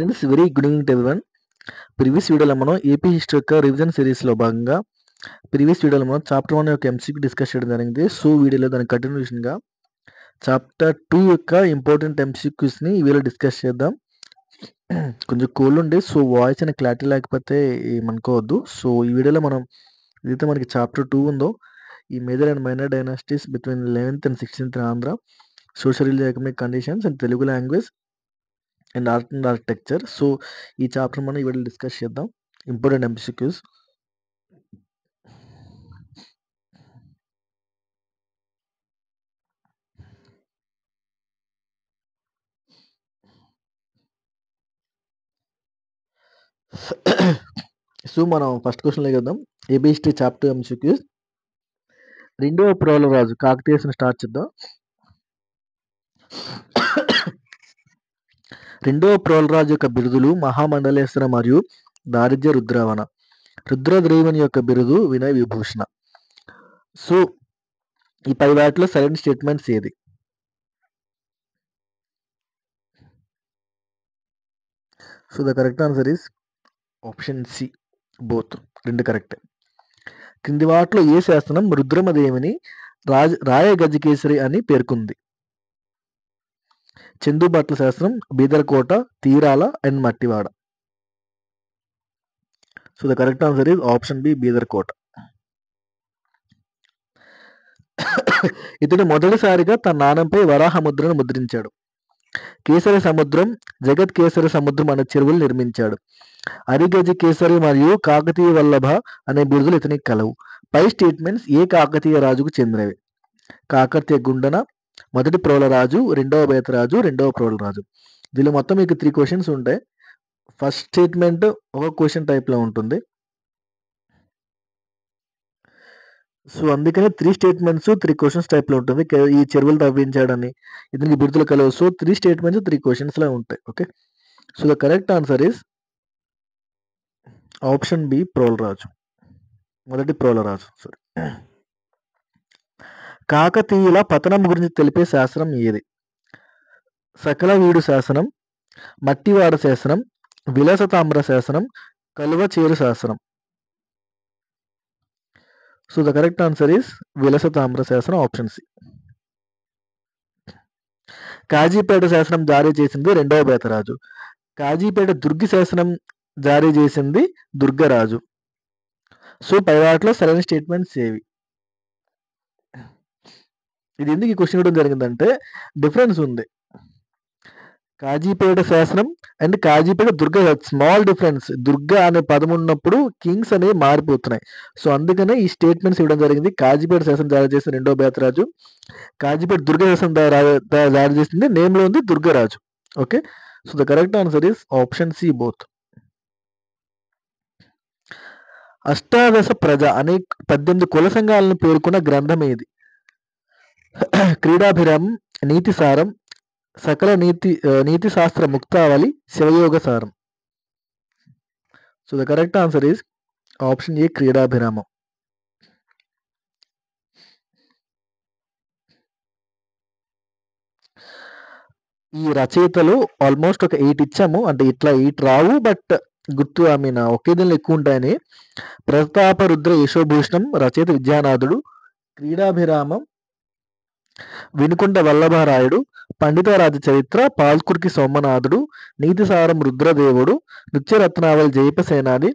Friends, very good evening to everyone. Previous వీడియోలో మనం AP history యొక్క రివిజన్ సిరీస్లో భాగంగా ప్రీవియస్ వీడియోలో మనం చాప్టర్ 1 యొక్క ఎంసీక్యూ డిస్కస్ చేయడం జరిగింది. సో వీడియోలో దాని కంటిన్యూషన్గా చాప్టర్ 2 యొక్క ఇంపార్టెంట్ ఎంసీక్యూస్ని ఈ వీడియోలో డిస్కస్ చేద్దాం. కొంచెం కోల్డ్ ఉండి సో వాయిస్ అని క్లారిటీ లేకపోతే ఏమనుకోవద్దు. సో ఈ వీడియోలో మనం ఏదైతే మనకి చాప్టర్ 2 ఉందో, ఈ major and minor dynasties between 11th and 16th in Andhra, social economic conditions and Telugu language and art and architecture. So ఈ చాప్టర్ మనం ఈ వీడియోలో డిస్కస్ చేద్దాం. Important MCQs. సో మనం ఫస్ట్ క్వశ్చన్లోకి వెళ్దాం. AP history chapter MCQs. రెండవ ప్రోల రాజు కాకతీయస్ని స్టార్ట్ చేద్దాం. రెండవ ప్రోలరాజు యొక్క బిరుదులు మహామండలేశ్వర మరియు దారిద్ర్య రుద్రావణ. రుద్రద్రైవని యొక్క బిరుదు వినయ విభూషణ. సో ఈ పై వాటిలో సరైన స్టేట్మెంట్స్ ఏది? So the correct answer is option C, both. రెండు కరెక్టే. కింది వాటిలో ఏ శాసనం రుద్రమదేవిని రాయగజకేసరి అని పేర్కొంది? చందుబట్ల శాసనం, బీదర్కోట, తీరాల and Mattewada. So the correct answer is option B, Bidarkota. ఇతడు మొదటిసారిగా తన నాణంపై వరాహ ముద్రను ముద్రించాడు. కేసరి సముద్రం, జగత్ కేసరి సముద్రం అనే చెరువులు నిర్మించాడు. అరిగజి కేసరి మరియు కాకతీయ వల్లభ అనే బిరుదులు ఇతనికి కలవు. పై స్టేట్మెంట్స్ ఏ కాకతీయ రాజుకు చెందినవి? కాకతీయ గుండన, మొదటి ప్రోలరాజు, రెండవ బేతరాజు, రెండవ ప్రోలరాజు. దీనిలో మొత్తం మీకు 3 క్వశ్చన్స్ ఉంటాయి. ఫస్ట్ స్టేట్మెంట్ ఒక క్వశ్చన్ టైప్లో ఉంటుంది. సో అందుకనే 3 స్టేట్మెంట్స్ 3 క్వశ్చన్స్ టైప్లో ఉంటుంది. ఈ చెరువులు తవ్వించాడని, ఇతనికి బిరుదులు కలవు. సో 3 స్టేట్మెంట్స్ 3 క్వశ్చన్స్లో ఉంటాయి. Okay. So the correct answer is option B, Prolaraju, మొదటి ప్రోలరాజు. సారీ. కాకతీయుల పతనం గురించి తెలిపే శాసనం ఏది? సకలవీడు శాసనం, మట్టివాడ శాసనం, విలాసతామ్ర శాసనం, కలువచేరు శాసనం. So the correct answer is విలాసతామ్ర శాసనం, ఆప్షన్ సి. కాజీపేట శాసనం జారీ చేసింది రెండవ బేతరాజు. కాజీపేట దుర్గి శాసనం జారీ చేసింది దుర్గరాజు. సో పై వాటిలో సరైన స్టేట్మెంట్స్ ఏవి? ఇది ఎందుకు ఈ క్వశ్చన్ ఇవ్వడం జరిగిందంటే డిఫరెన్స్ ఉంది. కాజీపేట శాసనం and Kazipet Durga, small difference. Durga అనే పదం ఉన్నప్పుడు కింగ్స్ అనేవి మారిపోతున్నాయి. సో అందుకనే ఈ స్టేట్మెంట్స్ ఇవ్వడం జరిగింది. కాజీపేట శాసనం జారీ చేసిన రెండో బేతరాజు, కాజీపేట దుర్గ శాసనం జారీ చేసింది నేమ్లో ఉంది Durgaraju. Okay. So the correct answer is option C, both. అష్టాదశ ప్రజ అనే 18 కుల సంఘాలను పేర్కొన్న గ్రంథం ఏది? క్రీడాభిరామం, నీతిసారం, సకల నీతి శాస్త్ర ముక్తావళి, శివయోగ సారం. So the correct answer is option ఏ, క్రీడాభిరామం. ఈ రచయితలు ఆల్మోస్ట్ ఒక 8 ఇచ్చాము, అంటే ఇట్లా 8 రావు, బట్ గుర్తు ఒకే దీనిలో ఎక్కువ ఉంటాయని. ప్రతాపరుద్ర యశోభూషణం రచయిత విద్యానాథుడు, క్రీడాభిరామం వినుకొండ వల్లభరాయుడు, పండితరాజ చరిత్ర పాల్కుర్కి సోమనాథుడు, నీతిసారం రుద్రదేవుడు, నృత్యరత్నావళి జయపసేనాని,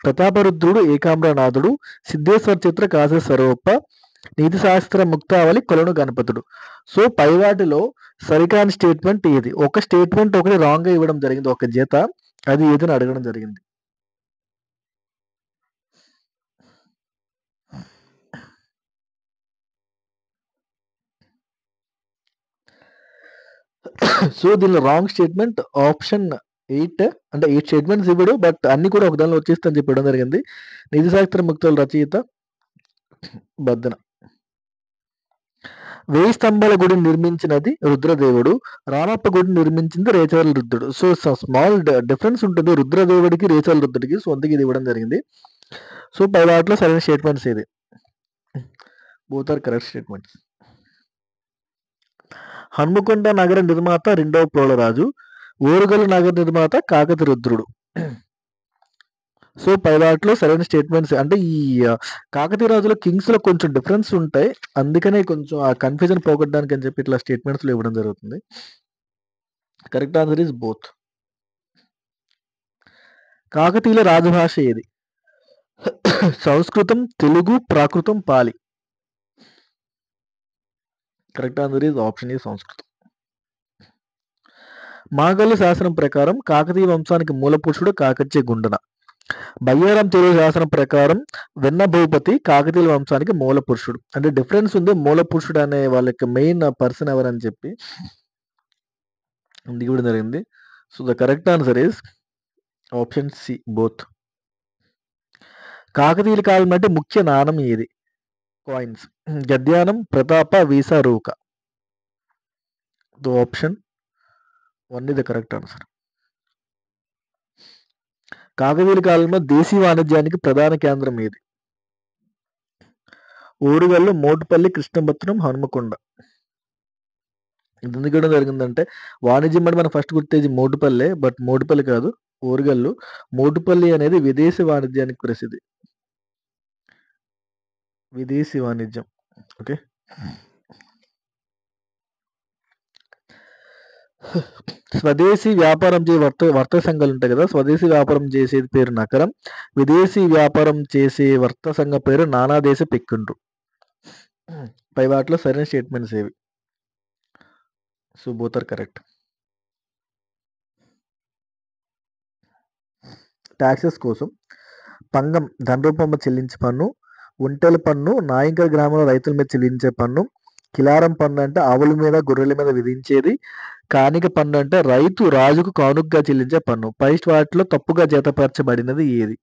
ప్రతాపరుద్రుడు ఏకాంబ్రనాథుడు, సిద్ధేశ్వర చిత్ర కాశేశ్వరప్ప, నీతిశాస్త్ర ముక్తావళి కొలను గణపతుడు. సో పై వాటిలో సరికాని స్టేట్మెంట్ ఏది? ఒక స్టేట్మెంట్ ఒకటి రాంగ్గా ఇవ్వడం జరిగింది, ఒక జత. అది ఏదని అడగడం జరిగింది. సో దీనిలో రాంగ్ స్టేట్మెంట్ ఆప్షన్ 8. అంటే 8 స్టేట్మెంట్స్ ఇవ్వడు, బట్ అన్ని కూడా ఒక దానిలో వచ్చేస్తుందని చెప్పడం జరిగింది. నీతిశాస్త్ర ముక్తుల రచయిత బద్దన. 1000 స్తంభాల గుడిని నిర్మించినది రుద్రదేవుడు, రామప్ప గుడిని నిర్మించింది రేచర్ల రుద్రుడు. సో స్మాల్ డిఫరెన్స్ ఉంటుంది రుద్రదేవుడికి రేచర్ల రుద్రుడికి. సో అందుకే ఇది ఇవ్వడం జరిగింది. సో పై వాటిలో సరైన స్టేట్మెంట్స్ ఏది? Both are correct statements. Hanamkonda నగర నిర్మాత రెండవ ప్రోలరాజు, ఓరుగల్లు నగర నిర్మాత కాకతి రుద్రుడు. సో పై వాటిలో సరైన స్టేట్మెంట్స్ అంటే ఈ కాకతీయ రాజుల కింగ్స్ లో కొంచెం డిఫరెన్స్ ఉంటాయి, అందుకనే కొంచెం ఆ కన్ఫ్యూజన్ పోగొట్టడానికి అని చెప్పి ఇట్లా స్టేట్మెంట్స్ లో ఇవ్వడం జరుగుతుంది. Correct answer is both. కాకతీయుల రాజభాష ఏది? సంస్కృతం, తెలుగు, ప్రాకృతం, పాలి. కరెక్ట్ ఆన్సర్ ఈస్ ఆప్షన్ ఈ సంస్కృతం. మాగల్లు శాసనం ప్రకారం కాకతీయ వంశానికి మూల పురుషుడు కాకత్య గుండన. బయ్యారం తెలుగు శాసనం ప్రకారం వెన్న భూపతి కాకతీయ వంశానికి మూల పురుషుడు. అంటే డిఫరెన్స్ ఉంది మూల పురుషుడు అనే వాళ్ళకి మెయిన్ పర్సన్ ఎవరని చెప్పి అందుకు కూడా జరిగింది. So the correct answer is option C both. కాకతీయుల కాలం అంటే ముఖ్య నాణం ఏది? కాయిన్స్. గద్యానం, ప్రతాప, వీసా, రూక. The option one is the correct answer. కాకతీయుల కాలంలో దేశీ వాణిజ్యానికి ప్రధాన కేంద్రం ఏది? ఓరుగల్లు, మోటుపల్లి, కృష్ణపట్నం, హనుమకొండ. ఇది ఎందుకు జరిగిందంటే వాణిజ్యం అంటే మనం ఫస్ట్ గుర్తేది మోటుపల్లె, బట్ మోటుపల్లి కాదు, ఓరుగల్లు. మోటుపల్లి అనేది విదేశీ వాణిజ్యానికి ప్రసిద్ధి. విదేశీ వాణిజ్యం. ఓకే. స్వదేశీ వ్యాపారం వర్తక సంఘాలు ఉంటాయి కదా, స్వదేశీ వ్యాపారం చేసేది పేరు నకరం, విదేశీ వ్యాపారం చేసే వర్తక సంఘం పేరు నానాదేశ పెక్కుండ్రు. పై వాటిలో సరైన స్టేట్మెంట్స్ ఏవి? So both are correct. Taxes కోసం పంగం ధన రూపంలో చెల్లించే పన్ను, ఒంటెల పన్ను నాయంకల్ గ్రామంలో రైతుల మీద చెల్లించే పన్ను, కిలారం పన్ను అంటే ఆవుల మీద గొర్రెల మీద విధించేది, కానిక పన్ను అంటే రైతు రాజుకు కానుకగా చెల్లించే పన్ను. పై వాటిలో తప్పుగా జతపరచబడినది ఏది?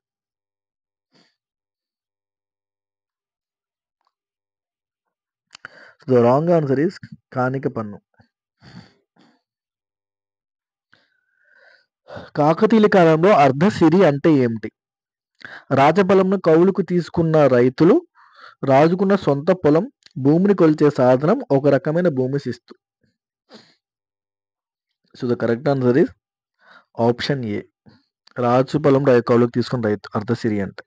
ద రాంగ్ ఆన్సర్ ఈస్ కానిక పన్ను. కాకతీయుల కాలంలో అర్ధసిరి అంటే ఏమిటి? రాజబలంను కౌలుకు తీసుకున్న రైతులు, రాజుకున్న సొంత పొలం, భూమిని కొలిచే సాధనం, ఒక రకమైన భూమి శిస్తు. So the correct answer is option A. రాజు పొలం కౌలుకు తీసుకున్న రైతు అర్ధసిరి అంటే.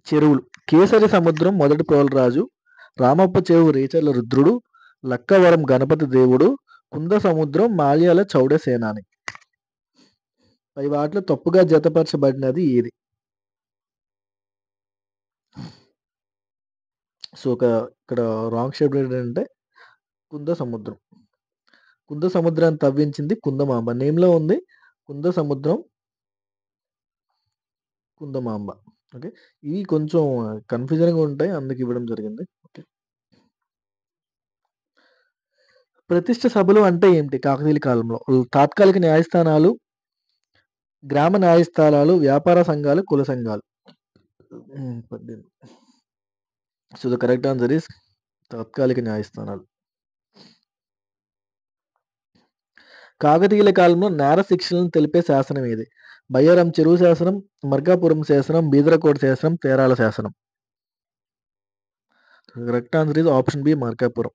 చెరువులు కేసరి సముద్రం మొదటి పోలరాజు, రామప్ప చెరువు రేచర్ల రుద్రుడు, లక్కవరం గణపతి దేవుడు, కుంద సముద్రం మాల్యాల చౌడ సేనాని. పై వాటిలో తప్పుగా జతపరచబడినది ఏది? సో ఇక్కడ రాంగ్ షేప్ ఏంటంటే కుంద సముద్రం. కుంద సముద్రాన్ని తవ్వించింది కుందమాంబ. నేమ్లో ఉంది కుంద సముద్రం, కుందమాంబ. ఓకే, ఇవి కొంచెం కన్ఫ్యూజన్గా ఉంటాయి, అందుకు ఇవ్వడం జరిగింది. ఓకే. ప్రతిష్ట సభలు అంటే ఏమిటి కాకతీయుల కాలంలో? తాత్కాలిక న్యాయస్థానాలు, గ్రామ న్యాయస్థానాలు, వ్యాపార సంఘాలు, కుల సంఘాలు. So the correct answer is తాత్కాలిక న్యాయస్థానాలు. కాకతీయుల కాలంలో నేర శిక్షలను తెలిపే శాసనం ఏది? బయ్యారం చెరువు శాసనం, మర్గాపురం శాసనం, బీదరకోట శాసనం, తేరాల శాసనం. Correct answer is option B Markapuram.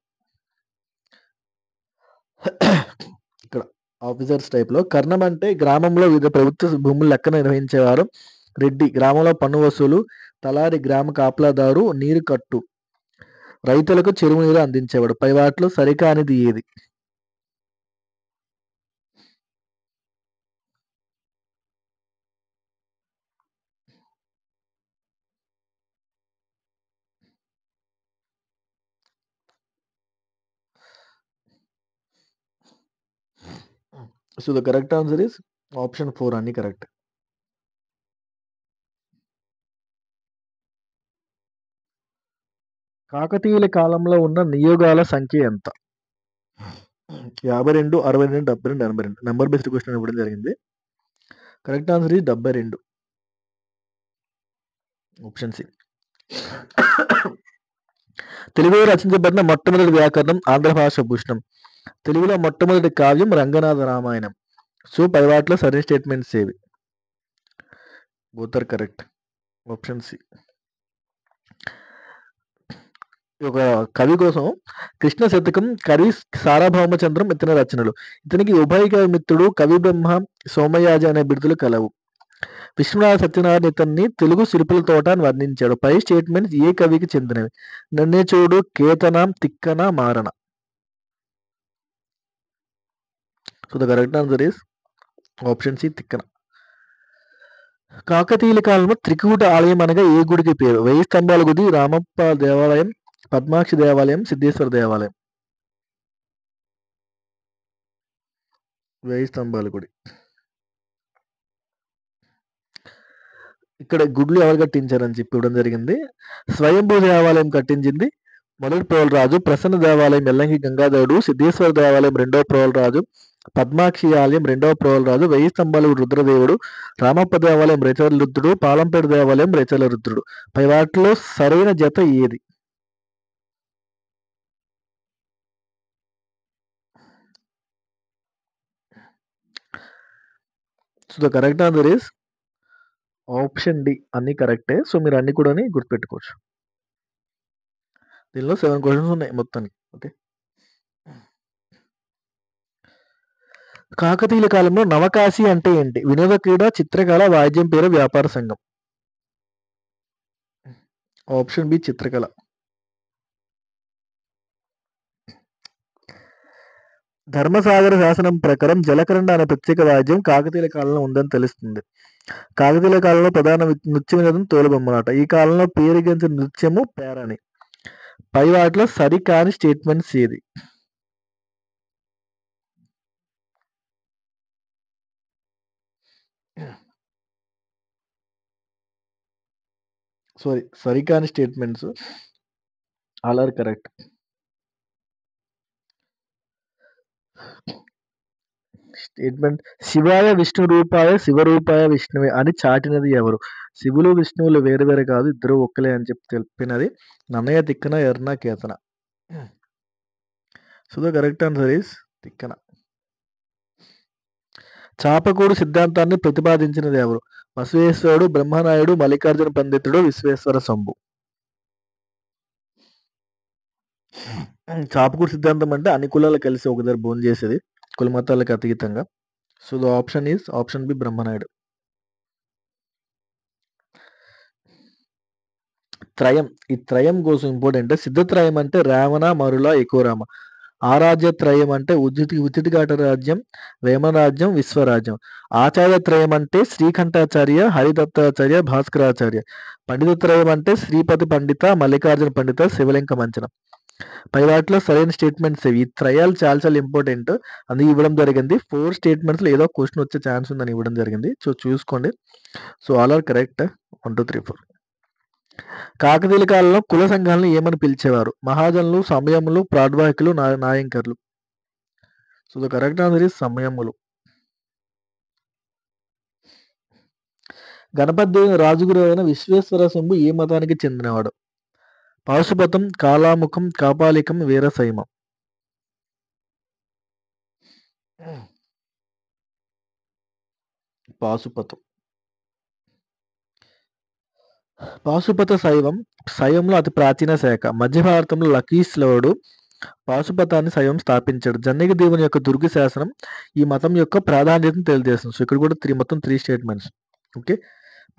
ఇక్కడ ఆఫీసర్స్ టైప్లో కర్ణం అంటే గ్రామంలో వివిధ ప్రభుత్వ భూములు లెక్క నిర్వహించేవారు. రెడ్డి గ్రామంలో పన్ను వసూలు, తలారి గ్రామ కాపలాదారు, నీరు కట్టు రైతులకు చెరువు నీరు అందించేవాడు. పై వాటిలో సరికానిది ఏది? So the correct answer is option 4 అన్ని కరెక్ట్. కాకతీయుల కాలంలో ఉన్న నియోగాల సంఖ్య ఎంత? 52, 62, 72, 82. నెంబర్ బేస్డ్ క్వశ్చన్ ఇవ్వడం జరిగింది. Correct answer is 72. Option C. తెలుగులో రచించబడిన మొట్టమొదటి వ్యాకరణం ఆంధ్ర భాష భూషణం. తెలుగులో మొట్టమొదటి కావ్యం రంగనాథ రామాయణం. సో పై వాటిలో సరైన స్టేట్మెంట్స్ ఏవి? Both are correct. Option C. ఒక కవి కోసం కృష్ణ శతకం, కవి సార్వభౌమచంద్రం ఇతని రచనలు. ఇతనికి ఉభయకవి మిత్రుడు, కవి బ్రహ్మ, సోమయాజి అనే బిరుదులు కలవు. విశ్వనాథ సత్యనారాయణ ఇతన్ని తెలుగు శిల్పుల తోట అని వర్ణించాడు. పై స్టేట్మెంట్స్ ఏ కవికి చెందినవి? నన్నే చూడు, Ketana, Tikkana, Marana. So the correct answer is option C, Tikkana. కాకతీయుల కాలంలో త్రికూట ఆలయం అనగా ఏ గుడికి పేరు? 1000 స్తంభాల గుడి, రామప్ప దేవాలయం, పద్మాక్షి దేవాలయం, సిద్ధేశ్వర దేవాలయం. 1000 స్తంభాల గుడి. ఇక్కడ గుడ్లు ఎవరు కట్టించారని చెప్పి ఇవ్వడం జరిగింది. స్వయంభూ దేవాలయం కట్టించింది మొదటి ప్రోలరాజు, ప్రసన్న దేవాలయం ఎల్లంకి గంగాధరుడు, సిద్ధేశ్వర దేవాలయం రెండవ ప్రోలరాజు, పద్మాక్షి ఆలయం రెండవ ప్రోలరాజు, 1000 స్తంభాలు రుద్రదేవుడు, రామప్ప దేవాలయం రేచల రుద్రుడు, పాలంపేట దేవాలయం రేచల రుద్రుడు. పై వాటిలో సరైన జత ఏది? So the correct answer is option D. అన్ని కరెక్టే. సో మీరు అన్ని కూడా గుర్తుపెట్టుకోవచ్చు. దీనిలో 7 క్వశ్చన్స్ ఉన్నాయి మొత్తానికి. ఓకే. కాకతీయుల కాలంలో నవకాశి అంటే ఏంటి? వినోద క్రీడ, చిత్రకళ, వాయిద్యం పేరు, వ్యాపార సంఘం. ఆప్షన్ బి, చిత్రకళ. ధర్మసాగర శాసనం ప్రకారం జలకరండ అనే ప్రత్యేక వాద్యం కాకతీయుల కాలంలో ఉందని తెలుస్తుంది. కాకతీయుల కాలంలో ప్రధాన నృత్య వినోదం తోలుబొమ్మలాట. ఈ కాలంలో పేరుగాంచిన నృత్యము పేరాణి. పై వాటిలో సరికాని స్టేట్మెంట్స్ ఏది? సారీ, సరికాని statements all are correct. Statement శివాయ విష్ణు రూపాయ శివరూపాయ విష్ణువే అని చాటినది ఎవరు? శివులు విష్ణువులు వేరు వేరు కాదు, ఇద్దరు ఒక్కలే అని చెప్పి తెలిపినది Nannaya, Tikkana, Errana, Ketana. So the correct answer is Tikkana. చాపకూడు సిద్ధాంతాన్ని ప్రతిపాదించినది ఎవరు? బసవేశ్వరుడు, బ్రహ్మనాయుడు, మల్లికార్జున పండితుడు, విశ్వేశ్వర శంభు. చాపకూడు సిద్ధాంతం అంటే అన్ని కులాలు కలిసి ఒక దగ్గర భోజనం చేసేది, కుల మతాలకు అతీతంగా. So the option is option B, Brahmanaidu. త్రయం. ఈ త్రయం కోసం ఇంపార్టెంట్. సిద్ధత్రయం అంటే రావణ, మరుల, ఎక్కువరామ. ఆరాధ్య త్రయం అంటే ఉచితిఘాట రాజ్యం, వేమరాజ్యం, విశ్వరాజ్యం. ఆచార్య త్రయం అంటే శ్రీకంఠాచార్య, హరిదత్తాచార్య, భాస్కరాచార్య. పండిత త్రయం అంటే శ్రీపతి పండిత, మల్లికార్జున పండిత, శివలింక మంచనం. పై వాటిలో సరైన స్టేట్మెంట్స్ ఇవి. ఈ త్రయాలు చాలా చాలా ఇంపార్టెంట్, అందుకే ఇవ్వడం జరిగింది. 4 స్టేట్మెంట్స్లో ఏదో క్వశ్చన్ వచ్చే ఛాన్స్ ఉందని ఇవ్వడం జరిగింది. సో చూసుకోండి. So all are correct. 1 2 3 4. కాకతీయుల కాలంలో కుల సంఘాలను ఏమని పిలిచేవారు? మహాజనులు, సమయములు, ప్రాడ్వాహికులు, నాయంకర్లు. So the correct answer is సమయములు. గణపతి దేవుని రాజుగురు అయిన విశ్వేశ్వర శంభు ఏ మతానికి చెందినవాడు? పాశుపతం, కాలాముఖం, కాపాలికం, వీరశైవం. పాశుపతం. పాశుపత శైవం శైవంలో అతి ప్రాచీన శాఖ. మధ్య భారతంలో లకీశ్వరుడు పాశుపతాన్ని శైవం స్థాపించాడు. జనక దేవుని యొక్క దుర్గ శాసనం ఈ మతం యొక్క ప్రాధాన్యతను తెలియజేస్తుంది. సో ఇక్కడ కూడా మొత్తం 3 స్టేట్మెంట్స్. ఓకే.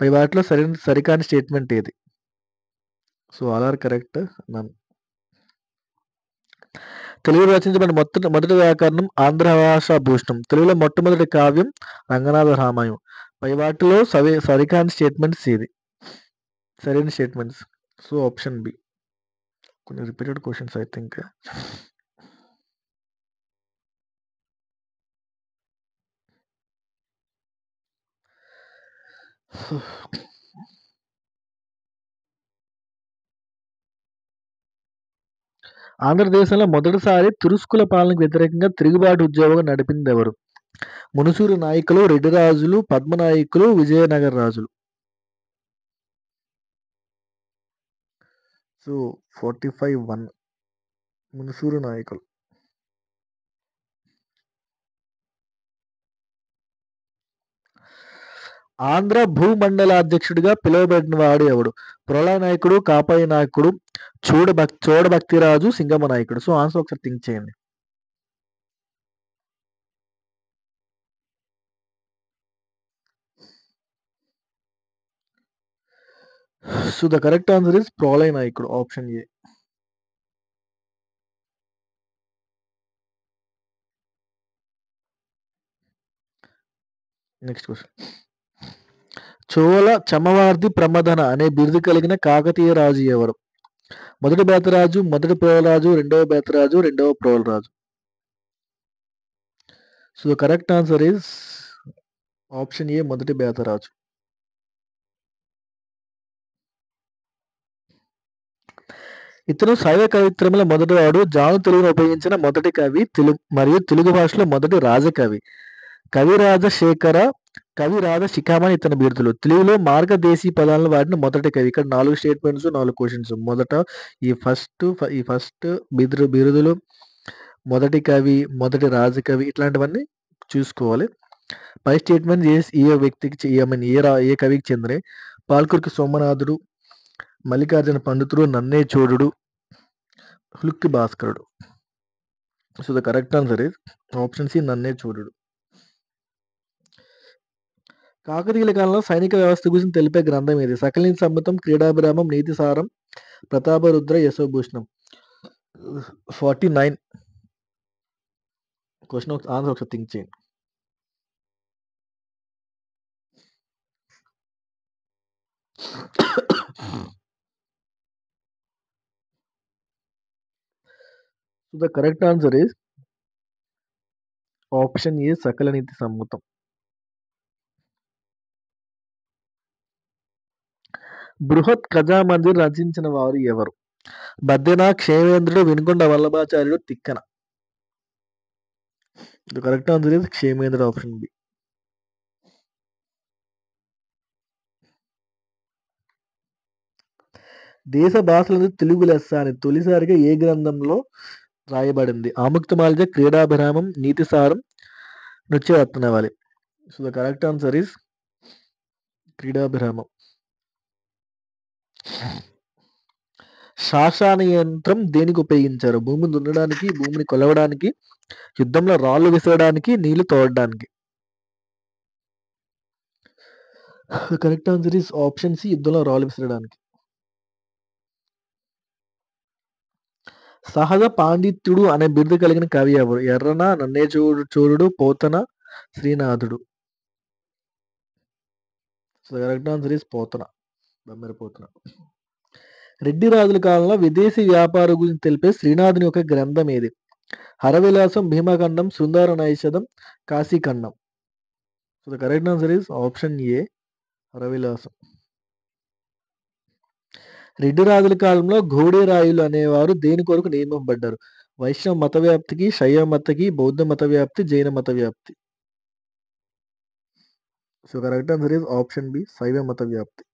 పై వాటిలో సరికాని స్టేట్మెంట్ ఏది? So all are correct. None. తెలుగులో రచించబడిన మొదటి వ్యాకరణం ఆంధ్ర భాషా భూషణం. తెలుగులో మొట్టమొదటి కావ్యం రంగనాథ రామాయణం. పై వాటిలో సరికాని స్టేట్మెంట్స్ ఏది? సరైన స్టేట్మెంట్స్. So option B. కొన్ని రిపీటెడ్ క్వశ్చన్స్ ఐ థింక్. ఆంధ్రదేశంలో మొదటిసారి తురుస్కుల పాలనకు వ్యతిరేకంగా తిరుగుబాటు ఉద్యోగం నడిపింది ఎవరు? మునుసూరు నాయకులు, రెడ్డి రాజులు, పద్మనాయకులు, విజయనగర రాజులు. సో 45-1 మునుసూరు నాయకులు. ఆంధ్ర భూమండలాధ్యక్షుడిగా పిలువబడిన వాడు ఎవడు? ప్రళయ నాయకుడు, కాపాయి నాయకుడు, చోడభక్తిరాజు, సింగమ నాయకుడు. సో ఆన్సర్ ఒకసారి థింక్ చేయండి. So the correct answer is ప్రళయ నాయకుడు, ఆప్షన్ ఏ. Next question. చోళ చమవార్ది ప్రమదన అనే బిరుదు కలిగిన కాకతీయ రాజు ఎవరు? మొదటి బేతరాజు, మొదటి ప్రోలరాజు, రెండవ బేతరాజు, రెండవ Prolaraju. So the correct answer is option ఏ, మొదటి బేతరాజు. ఇతను శైవ కవిత్రముల మొదటివాడు, జాను తెలుగును ఉపయోగించిన మొదటి కవి, మరియు తెలుగు భాషలో మొదటి రాజకవి. కవిరాజ శేఖర, కవిరాజ శిఖామణి ఇతని బిరుదులు. తెలుగులో మార్గదేశీ పదాలను వాడిన మొదటి కవి. ఇక్కడ 4 స్టేట్మెంట్స్, 4 క్వశ్చన్స్. మొదట ఈ ఫస్ట్ బిరుదులు, మొదటి కవి, మొదటి రాజకవి, ఇట్లాంటివన్నీ చూసుకోవాలి. పై స్టేట్మెంట్ ఏ వ్యక్తికి, ఏ కవికి చెందినవి? పాల్కురికి సోమనాథుడు, మల్లికార్జున పండితుడు, నన్నే చోడుడు, హులుక్కి భాస్కరుడు. So the correct answer is option C, నన్నే చోడుడు. కాకతీయుల కాలంలో సైనిక వ్యవస్థ గురించి తెలిపే గ్రంథం ఏది? సకలిని సమ్మతం, క్రీడాభిరామం, నీతిసారం, ప్రతాపరుద్ర, యశోభూషణం. 49 క్వశ్చన్ ఆన్సర్ ఒకసారి థింక్ చేయండి. So the correct answer is option A, సకల నీతి సమ్మతం. బృహత్ కథామంజరి రచించిన వారు ఎవరు? బద్దెన, క్షేమేంద్రుడు, వినుకొండ వల్లభాచార్యుడు, Tikkana. The correct answer is క్షేమేంద్రుడు, ఆప్షన్ బి. దేశ భాషలందు తెలుగు లెస్స అని తొలిసారిగా ఏ గ్రంథంలో రాయబడింది? ఆముక్తమాల్య, క్రీడాభిరామం, నీతిసారం, నృత్యరత్నావళి. So the correct answer is క్రీడాభిరామం. శాసన యంత్రం దేనికి ఉపయోగించారు? భూమిని దున్నడానికి, భూమిని కొలవడానికి, యుద్ధంలో రాళ్ళు విసరడానికి, నీళ్లు తోడడానికి. Correct answer is option C, యుద్ధంలో రాళ్ళు విసరడానికి. సహజ పాండిత్యుడు అనే బిరుదు కలిగిన కవి ఎవరు? ఎర్రన, నన్నే చోరుడు, పోతన, శ్రీనాథుడు. So correct answer is Potana, Bommera Potana. Reddy రాజుల కాలంలో విదేశీ వ్యాపారం గురించి తెలిపే శ్రీనాథుని యొక్క గ్రంథం ఏది? హరవిలాసం, భీమఖండం, శృంగార Naishadham, Kasikhandam. So the correct answer is option ఏ, హరవిలాసం. రెడ్డి రాజుల కాలంలో ఘోడేరాయులు అనేవారు దేని కొరకు నియమింపబడ్డారు? వైష్ణవ మత వ్యాప్తికి, శైవ మతకి, బౌద్ధ మత వ్యాప్తి, జైన మత వ్యాప్తి. So correct answer is option B, శైవ మత వ్యాప్తి.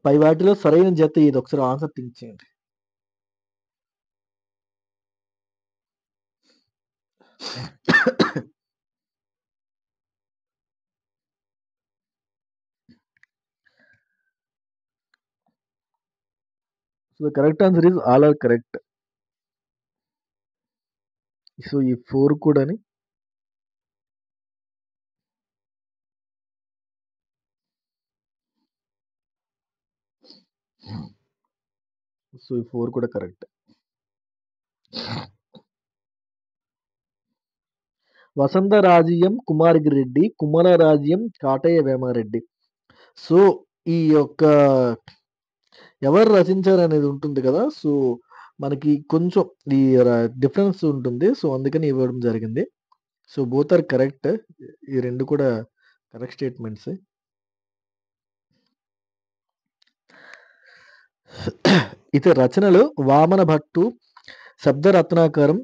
పై వాటిలో సరైన జత ఏది? ఒకసారి ఆన్సర్ థింక్ చేయండి. So the correct answer is all are correct. So ఈ 4 కూడాని సో ఈ 4 కూడా కరెక్ట్. వసంత రాజ్యం కుమారగిరెడ్డి, కుమల రాజ్యం కాటయ్య వేమారెడ్డి. సో ఈ యొక్క ఎవరు రచించారు అనేది ఉంటుంది కదా, సో మనకి కొంచెం ఈ డిఫరెన్స్ ఉంటుంది. సో అందుకని ఇవ్వడం జరిగింది. So both are correct. ఈ 2 కూడా కరెక్ట్ స్టేట్మెంట్స్. ఇతని రచనలు వామన భట్టు, శబ్ద రత్నాకరం,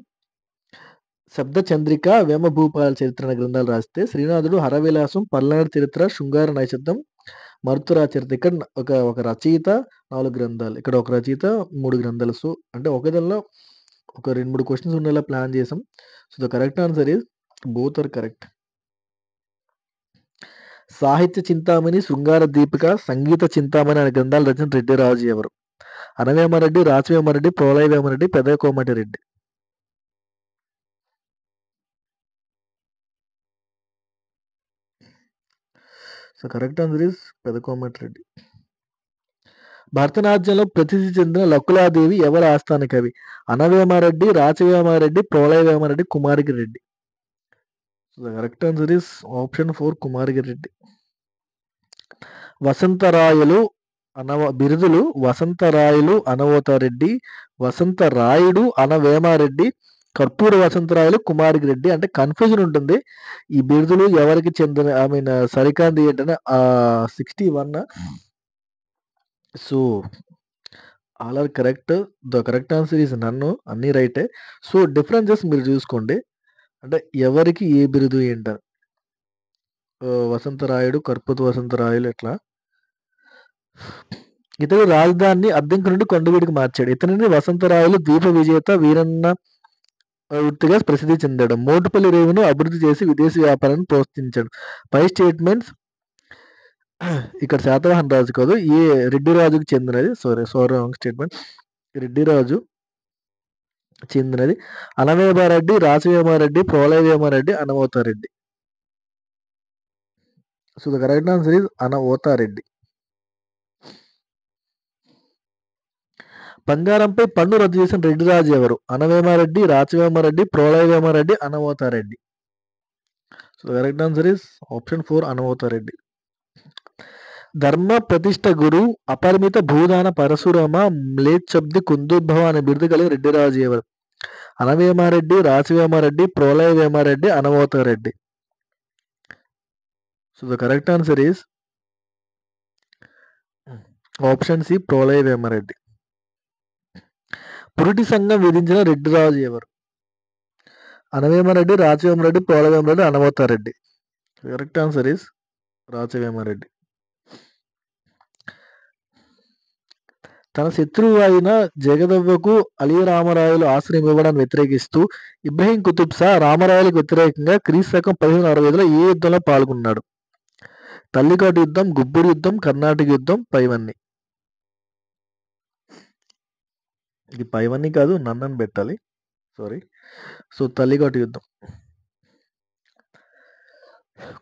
శబ్ద చంద్రిక, వేమభూపాల చరిత్ర అనే గ్రంథాలు రాస్తే, శ్రీనాథుడు హరవిలాసం, పల్నాడు చరిత్ర, శృంగార నైషధం, మరుతురా చరిత్ర. ఇక్కడ ఒక రచయిత 4 గ్రంథాలు, ఇక్కడ ఒక రచయిత 3 గ్రంథాలు. సో అంటే ఒక దానిలో ఒక 2, 3 క్వెషన్స్ ఉండేలా ప్లాన్ చేసాం. So, the correct answer is both are correct. Sahitya Chintamani, శృంగార దీపిక, సంగీత చింతామణి అనే గ్రంథాలు రచించిన రెడ్డిరాజు ఎవరు? అనవేమరెడ్డి, రాచవేమరెడ్డి, ప్రోలయ వేమరెడ్డి, పెదకోమటిరెడ్డి. సో, కరెక్ట్ ఆన్సర్ ఈస్ పెదకోమటిరెడ్డి. భరతనాట్యంలో ప్రసిద్ధి చెందిన లకులాదేవి ఎవరి ఆస్థాన కవి? అనవేమారెడ్డి, రాచవేమారెడ్డి, ప్రోలయ వేమరెడ్డి, కుమారగిరెడ్డి. So, the correct answer is option 4 కుమారగిరెడ్డి. వసంతరాయలు బిరుదులు వసంతరాయలు అనవోతారెడ్డి, వసంతరాయుడు అనవేమారెడ్డి, కర్పూర వసంతరాయలు కుమారగిరెడ్డి. అంటే కన్ఫ్యూజన్ ఉంటుంది. ఈ బిరుదులు ఎవరికి చెందిన సరికాంది ఏంటంటే 61. So, all are correct. The correct answer is none. అన్నీ రైటే. సో, డిఫరెన్సెస్ మీరు చూసుకోండి. అంటే ఎవరికి ఏ బిరుదు ఏంటని. వసంతరాయుడు, కర్పూర వసంతరాయలు ఎట్లా. ఇతడు రాజధానిని అద్దెంకి నుండి కొండవీడికి మార్చాడు. ఇతనిని వసంతరాయలు ద్వీప విజేత వీరన్న వృత్తిగా ప్రసిద్ధి చెందాడు. మోటుపల్లి రేవును అభివృద్ధి చేసి విదేశీ వ్యాపారాన్ని ప్రోత్సహించాడు. పై స్టేట్మెంట్స్ ఇక్కడ శాతవాహన రాజు కాదు, ఏ రెడ్డి రాజుకు చెందినది. Wrong statement. రెడ్డి రాజు చెందినది అనవేమారెడ్డి, రాచవేమారెడ్డి, ప్రోలయ వేమారెడ్డి, అనవోతారెడ్డి. So, the correct answer is అనవోతారెడ్డి. బంగారంపై పన్ను రద్దు చేసిన రెడ్డి రాజు ఎవరు? అనవేమారెడ్డి, రాచవేమారెడ్డి, ప్రోలయ వేమారెడ్డి, అనవోతారెడ్డి. So, the correct answer is option 4 అనవోతారెడ్డి. ధర్మ ప్రతిష్ఠ గురు, అపరిమిత భూదాన పరశురామ, మ్లేచ్ఛబ్ది కుందుద్భవ అనే బిరుదు కలిగిన రెడ్డిరాజు ఎవరు? అనవేమారెడ్డి, రాచవేమారెడ్డి, ప్రోలయ వేమారెడ్డి, అనవోతారెడ్డి. So, the correct answer is option C ప్రోలయ వేమారెడ్డి. పురిటి సంఘం విధించిన రెడ్డిరాజు ఎవరు? అనవేమారెడ్డి, రాచవేమారెడ్డి, ప్రోలయ వేమారెడ్డి, అనవోతారెడ్డి. కరెక్ట్ ఆన్సర్ ఈజ్ రాచవేమారెడ్డి. తన శత్రువు అయిన జగదవ్వకు అలీ రామరాయలు ఆశ్రయం ఇవ్వడాన్ని వ్యతిరేకిస్తూ ఇబ్రహీం కుతుబ్ షా రామరాయలకు వ్యతిరేకంగా క్రీస్తకం 1565లో ఏ యుద్ధంలో పాల్గొన్నాడు? తల్లికోట యుద్ధం, గుబ్బుడి యుద్ధం, కర్ణాటక యుద్ధం, పైవన్నీ. ఇది పైవన్నీ కాదు, నన్నని పెట్టాలి. సారీ. సో, తల్లికోట యుద్ధం.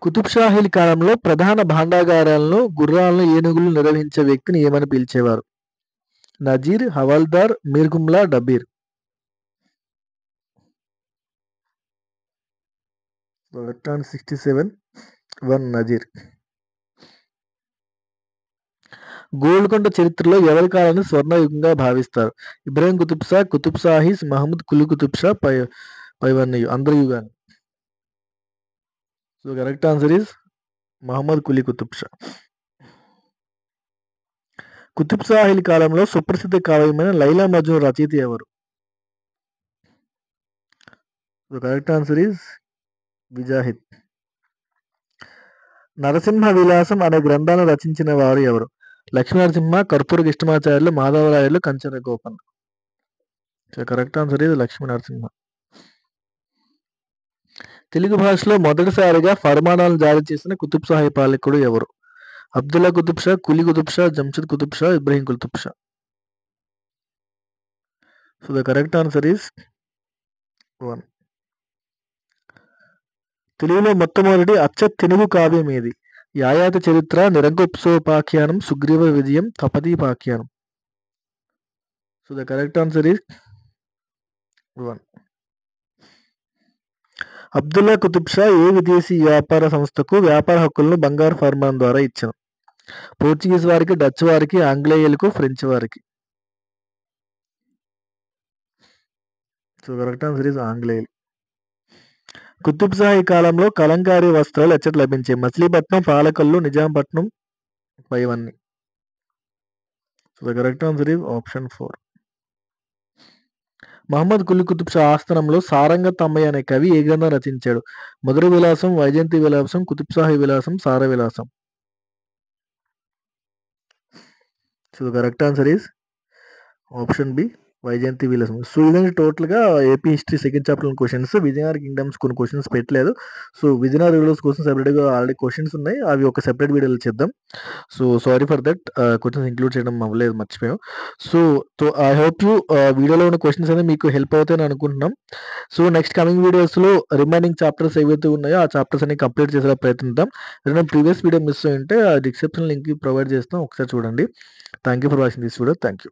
కుతుబ్ షాహీల కాలంలో ప్రధాన భాండాగారాలను, గుర్రాలను, ఏనుగులు నిర్వహించే వ్యక్తిని ఏమని పిలిచేవారు? నజీర్, హవాల్దార్, మీర్గుమ్లా, డబీర్. 67 1 నజీర్. గోల్కొండ చరిత్రలో ఎవరి కాలాన్ని స్వర్ణయుగంగా భావిస్తారు? ఇబ్రాహిం కుతుబ్ షా, కుతుబ్ షాహీస్, మహమ్మద్ కులీ కుతుబ్ షా, పైవన్నీ అందరి యుగాన్ని. So, correct answer is Muhammad Quli Qutb Shah. Qutb షాహీల కాలంలో సుప్రసిద్ధ కావ్యమైన లైలా మజ్ను రచయిత ఎవరు? సో, కరెక్ట్ ఆన్సర్ ఈజ్ విజాహిద్. నరసింహ విలాసం అనే గ్రంథాన్ని రచించిన వారు ఎవరు? లక్ష్మీనరసింహ, కర్పూర కృష్ణమాచార్యులు, మాధవరాయలు, కంచర గోపన్. So, correct answer is Lakshminarasimha. Telugu భాషలో మొదటిసారిగా ఫర్మానాలను జారీ చేసిన కుతుబ్ షాహీ పాలకుడు ఎవరు? Abdullah Qutb Shah, Quli Qutb Shah, Jamsheed Qutb Shah, Ibrahim Qutb Shah. So, the correct answer is 1. తెలుగులో మొట్టమొదటి అచ్చ తెనుగు కావ్యం ఏది? యాయాతి చరిత్ర, నిరంకుశోపాఖ్యానం, సుగ్రీవ విజయం, తపతీపాఖ్యానం. So, the correct answer is 1. Abdullah Qutb Shah ఏ విదేశీ వ్యాపార సంస్థకు వ్యాపార హక్కులను బంగారు ఫర్మాన్ ద్వారా ఇచ్చాను? పోర్చుగీస్ వారికి, డచ్ వారికి, ఆంగ్లేయులకు, ఫ్రెంచ్ వారికి. సో, కరెక్ట్ ఆన్సర్ ఈజ్ ఆంగ్లేయులు. కుతుబ్ షాహీ కాలంలో కలంకారీ వస్త్రాలు ఎచ్చట లభించాయి? మచిలీపట్నం, పాలకొల్లు, నిజాంపట్నం, పైవన్నీ. So, the correct answer is option 4. Muhammad Quli Qutb Shah ఆస్థానంలో సారంగ తమ్మయ్య అనే కవి ఏ గ్రంథం రచించాడు? మధుర విలాసం, వైజయంతి విలాసం, కుతుబ్ షాహీ విలాసం, సార విలాసం. So, the correct answer is option B వైజయంతి విలాసం. సో, ఇదండి టోటల్‌గా ఏపీ హిస్టరీ సెకండ్ చాప్టర్‌లోని క్వెషన్స్. విజయనగర కింగ్డమ్స్ కొన్ని క్వెషన్స్ పెట్టలేదు. సో, విజయనగర రూలర్స్ కోసం సెపరేట్‌గా ఆల్రెడీ క్వెషన్స్ ఉన్నాయి. అవి ఒక సెపరేట్ వీడియోలో చేద్దాం. So, sorry for that. Questions include చేయడం అవ్వలేదు, మర్చిపోయాం. సో, ఐ హోప్ యూ వీడియోలో ఉన్న క్వెషన్స్ అనేవి మీకు హెల్ప్ అవుతాయని అనుకుంటున్నాం. సో, నెక్స్ట్ కమింగ్ వీడియోస్‌లో రిమైనింగ్ చాప్టర్స్ ఏవైతే ఉన్నాయో ఆ చాప్టర్స్ అన్ని కంప్లీట్ చేసేలా ప్రయత్నిద్దాం. ఏదైనా ప్రీవియస్ వీడియో మిస్ అయ్యుంటే ఆ డిస్క్రిప్షన్ లింక్ ప్రొవైడ్ చేస్తాం. ఒకసారి చూడండి. Thank you for watching this video. Thank you.